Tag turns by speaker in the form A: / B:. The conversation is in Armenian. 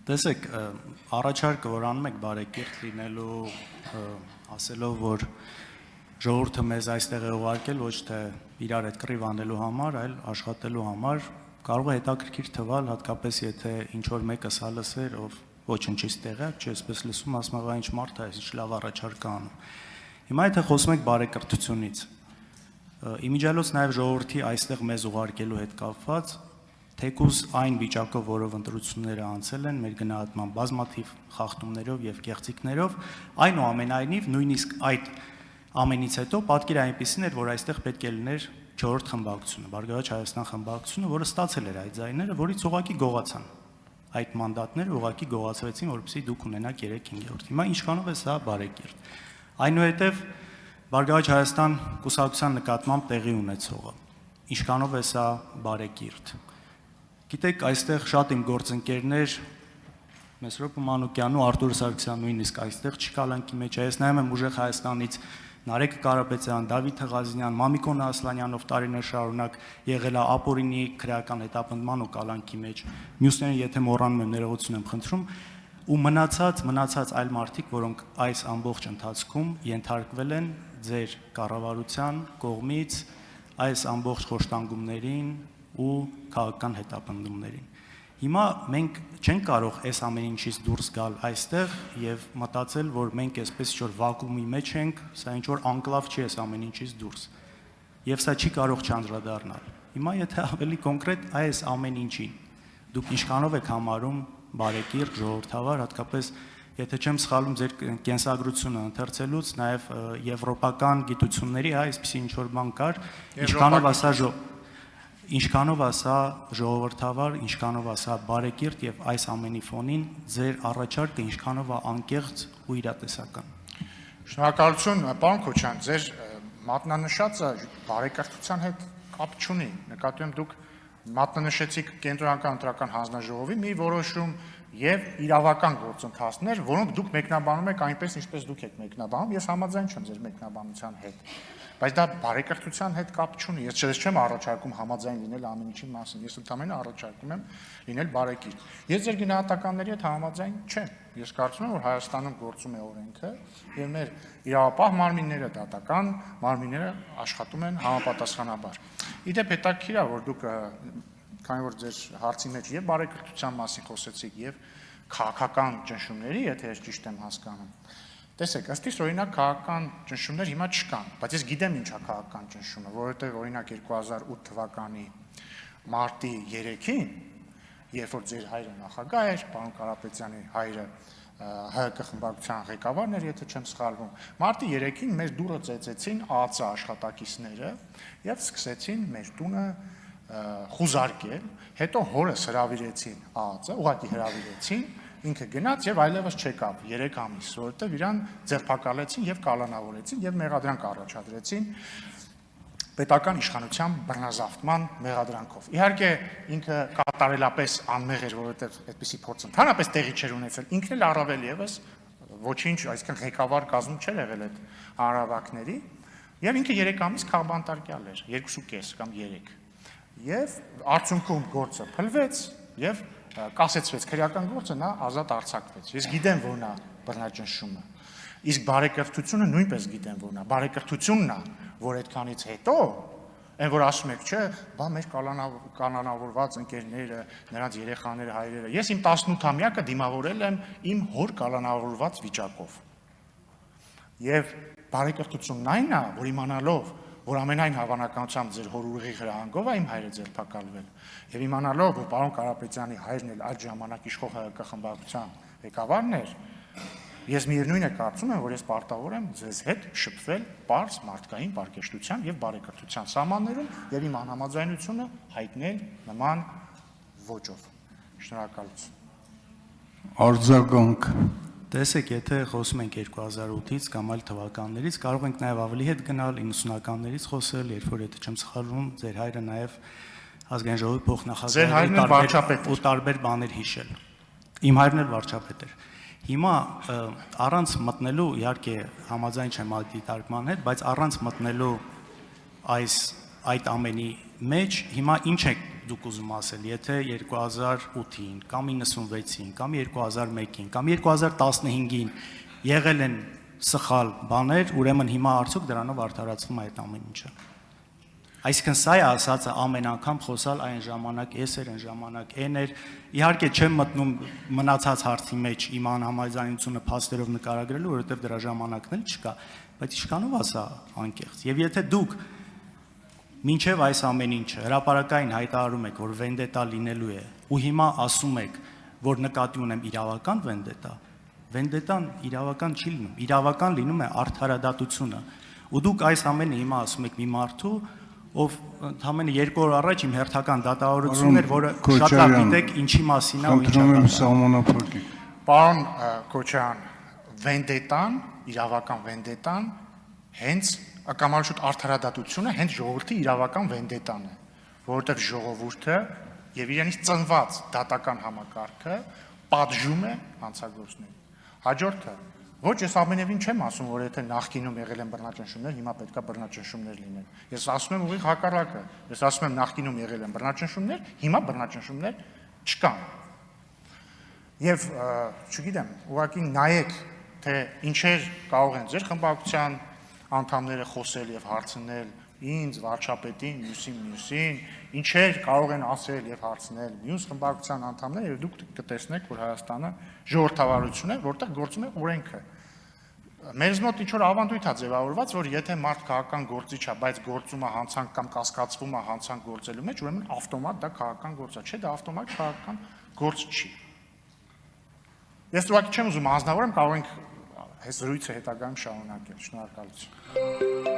A: Տեսեք, առաջարկը, որ անում եք բարեկիրթ լինելու, ասելով, որ ժողովուրդը մեզ այստեղ է ուղարկել ոչ թե իրար հետ կռիվ անելու համար, այլ աշխատելու համար, կարող է հետաքրքիր թվալ, հատկապես եթե ինչ-որ մեկը սա լսեր, ով ոչնչից տեղյակ չէ, այսպես լսում, ասում աղա ինչ մարդ է, ինչ լավ առաջարկ է անում։ Հիմա եթե խոսում ենք բարեկրթությունից, իմիջիալոց նաև ժողովրդի այստեղ մեզ ուղարկելու հետ կապված, թեկուզ այն վիճակով, որով ընտրությունները անցել են, մեր գնահատման բազմաթիվ խախտումներով եւ կեղծիքներով, այնուամենայնիվ նույնիսկ այդ ամենից հետո պատկերը այնպեսին էր, որ այստեղ պետք է լիներ 4-րդ խմբակցությունը, Բարգավաճ Հայաստան խմբակցությունը, որը ստացել էր այդ ձայները, որից ուղղակի գողացան։ Այդ մանդատները ուղղակի գողացվեցին, որպեսզի դուք ունենաք 3/5։ Հիմա ինչքանով է սա բարեկիրթ։ Այնուհետև Բարգավաճ Հայաստան կուսակցության նկատմամբ տեղի ունեցողը։ Ինչքանով է սա բարեկիրթ։ Գիտեք, այստեղ շատ իմ գործընկերներ Մեսրոպ Մանուկյանն ու Արտուր Սարգսյանն նույնիսկ այստեղ չկալանքի մեջ է։ Ես նայում եմ ուժեղ Հայաստանից Նարեկ Կարապետյան, Դավիթ Ղազինյան, Մամիկոն Ասլանյանով տարիներ շարունակ եղել է ապօրինի քրեական հետապնդման ու կալանքի մեջ։ Մյուսներին եթե մոռանում եմ, ներողություն եմ խնդրում, ու մնացած այլ մարդիկ, որոնք այս ամբողջ ընթացքում ենթարկվել են ձեր կառավարության կողմից այս ամբողջ խոշտանգումներին ու քաղաքական հետապնդումներին։ Հիմա մենք չենք կարող այս ամեն ինչից դուրս գալ այստեղ եւ մտածել, որ մենք այսպես ինչ-որ վակուումի մեջ ենք, սա ինչ-որ անկլավ չի այս ամեն ինչից դուրս։ Եվ սա չի կարող չանդրադառնալ։ Հիմա եթե ավելի կոնկրետ այս ամեն ինչին դուք ինչքանով եք համարում բարեկիրթ, ժողովրդավար, հատկապես եթե չեմ սխալվում ձեր կենսագրությունը ընթերցելուց, նաև եվրոպական գիտությունների, այսպեսի ինչ-որ բան կար, ինչքանով ասա ժողովրդավար, ինչքանով ասա բարեկիրթ եւ այս ամենի ֆոնին ձեր առաջարկը ինչքանով է անկեղծ ու իրատեսական։
B: Շնորհակալություն, պարոն Քոչյան, ձեր մատնանշածը բարեկրթության հետ կապ չունի։ Նկատի եմ դուք մատնանշեցիք կենտրոնական ընտրական հանձնաժողովի մի որոշում եւ իրավական գործընթացներ, որոնք դուք մեկնաբանում եք այնպես, ինչպես դուք եք մեկնաբանում, ես համաձայն չեմ ձեր մեկնաբանության հետ։ Բայց դա բարեկրթության հետ կապ չունի։ Ես չեմ առաջարկում համաձայն լինել ամեն ինչի մասին։ Ես ընդհանրապես առաջարկում եմ լինել բարեկիրթ։ Ես ձեր գնահատականների հետ համաձայն չեմ։ Ես կարծում եմ, որ Հայաստանում գործում է օրենքը եւ մեր իրավապահ մարմինները, դատական մարմինները աշխատում են համապատասխանաբար։ Իդեպ հետաքրքիր է, որ դուք քանի որ ձեր հարցի մեջ եւ բարեկրթության մասին խոսեցիք եւ քաղաքական ճնշումների, եթե ես ճիշտ եմ հասկանում։ Տեսեք, ըստ իս օրինակ քաղաքական ճնշումներ հիմա չկան, բայց ես գիտեմ ինչ է քաղաքական ճնշումը, որովհետև օրինակ 2008 թվականի մարտի 3-ին, երբ որ ձեր հայրը նախագահ էր, պարոն Կարապետյանի հայրը ՀՀԿ խմբակցության ղեկավարն էր, եթե չեմ սխալվում, մարտի 3-ին մեր դուռը ծեծեցին ԱԱԾ աշխատակիցները եւ սկսեցին մեր տունը խուզարկել, հետո հորս հրավիրեցին ԱԱԾ, ուղղակի հրավիրեցին, ինքը գնաց եւ այլևս չեկավ 3 ամիս, որովհետեւ իրան ձերբակալեցին եւ կալանավորեցին եւ մեղադրանք առաջադրեցին պետական իշխանության բռնազավթման մեղադրանքով։ Իհարկե ինքը կատարելապես անմեղ էր, որովհետեւ այդպիսի փորձ ընդհանրապես տեղի չէր ունեցել, ինքն էլ առավել եւս ոչինչ, այսինքն ղեկավար կազմում չէր եղել այդ հանրավակների եւ ինքը 3 ամիս քաղբանտարկյալ էր, 2.5 կամ 3։ Եվ արդյունքում գործը փլվեց եւ կասեցվեց քրեական գործը, նա ազատ արձակվեց։ Ես գիտեմ, որ նա բռնաճնշում է։ Իսկ բարեկրթությունը նույնպես գիտեմ, որ նա բարեկրթությունն է, որ այդքանից հետո այն որ ասում եք, չէ, բա մեր կալանավորված ընկերները, նրանց երեխաները, հայրերը։ Ես իմ 18-ամյակը դիմավորել եմ իմ հոր կալանավորված վիճակով։ Եվ բարեկրթությունն այն է, որ իմանալով որ ամենայն հավանականությամբ ձեր հոր ուղիղ հրահանգով է իմ հայրը ձերբակալվել եւ իմանալով որ պարոն Կարապետյանի հայրն էլ այդ ժամանակ իշխող ՀՀԿ խմբակցության ղեկավարն էր, ես միևնույն է կարծում եմ, որ ես պարտավոր եմ ձեզ հետ շփվել պարզ մարդկային պարկեշտության եւ բարեկրթության սահմաններում եւ իմ անհամաձայնությունը հայտնել նման ոճով։ Շնորհակալություն։
A: Արձագանք։ Տեսեք, եթե խոսում ենք 2008-ից կամ այլ թվականներից, կարող ենք նաև ավելի հետ գնալ 90-ականներից խոսել, երբ որ եթե չեմ սխալվում, ձեր հայրը նաև ազգային ժողովի փոխնախագահ ու տարբեր բաներ հիշել։ Իմ հայրն էլ վարչապետ էր։ Հիմա առանց մտնելու, իհարկե համաձայն չեմ այդ դիտարկման հետ, բայց առանց մտնելու այդ ամենի մեջ հիմա ինչ է դուք ուզում ասել, եթե 2008-ին կամ 96-ին կամ 2001-ին կամ 2015-ին եղել են սխալ բաներ, ուրեմն հիմա արդյոք դրանով արդարացվում է այդ ամեն ինչը։ Այսինքն սա է ասածը ամեն անգամ խոսալ այն ժամանակ S էր, այն ժամանակ N էր։ Իհարկե չեմ մտնում մնացած հարցի մեջ իմ անհամաձայնությունը փաստերով նկարագրելու, որովհետև դրա ժամանակն էլ չկա, բայց իշքանով ասա անկեղծ։ Եվ եթե դուք մինչև այս ամեն ինչը հրապարակային հայտարարում եք, որ վենդետա լինելու է, ու հիմա ասում եք, որ նկատի ունեմ իրավական վենդետա, վենդետան իրավական չի լինում, իրավական լինում է արդարադատությունը։ Ու դուք այս ամենը հիմա ասում եք մի մարդու, ով ընդամենը 2 օր առաջ իմ հերթական դատավորությունն էր, որը շատ լավ գիտեք ինչի մասին է ու ինչա կատարվում։
B: Պարոն Քոչարյան, վենդետան, իրավական վենդետան հենց կամ շուտ արդարադատությունը հենց ժողովրդի իրավական վենդետան է, որովհետև ժողովուրդը եւ իրենից ծնված դատական համակարգը պատժում է հանցագործներին։ Հաջորդը, ոչ ես ամենևին չեմ ասում, որ եթե նախկինում եղել են բռնաճնշումներ, հիմա պետքա բռնաճնշումներ լինեն։ Ես ասում եմ ուղիղ հակառակը։ Ես ասում եմ նախկինում եղել են բռնաճնշումներ, հիմա բռնաճնշումներ չկան։ Եվ չգիտեմ, ուղղակի նայեք, թե ինչեր կարող են ձեր խմբակցության անդամները խոսել եւ հարցնել ինձ, վարչապետին, մյուսին, ինչեր կարող են ասել եւ հարցնել մյուս խմբակցության անդամները եւ դուք կտեսնեք, որ Հայաստանը ժողովրդավարություն է, որտեղ գործում է օրենքը։ Մեզ մոտ ինչ որ ավանդույթ է ձևավորված, որ եթե մարդ քաղաքական գործիչ է, բայց գործում է հանցանք կամ կասկածվում է հանցանք գործելու մեջ, ուրեմն ավտոմատ դա քաղաքական գործ է, չէ, դա ավտոմատ քաղաքական գործ չի։ Ես ուղղակի չեմ ուզում անձնավորեմ, կարող ենք այս զրույցը հետագայում շարունակել։ Շնորհակալություն։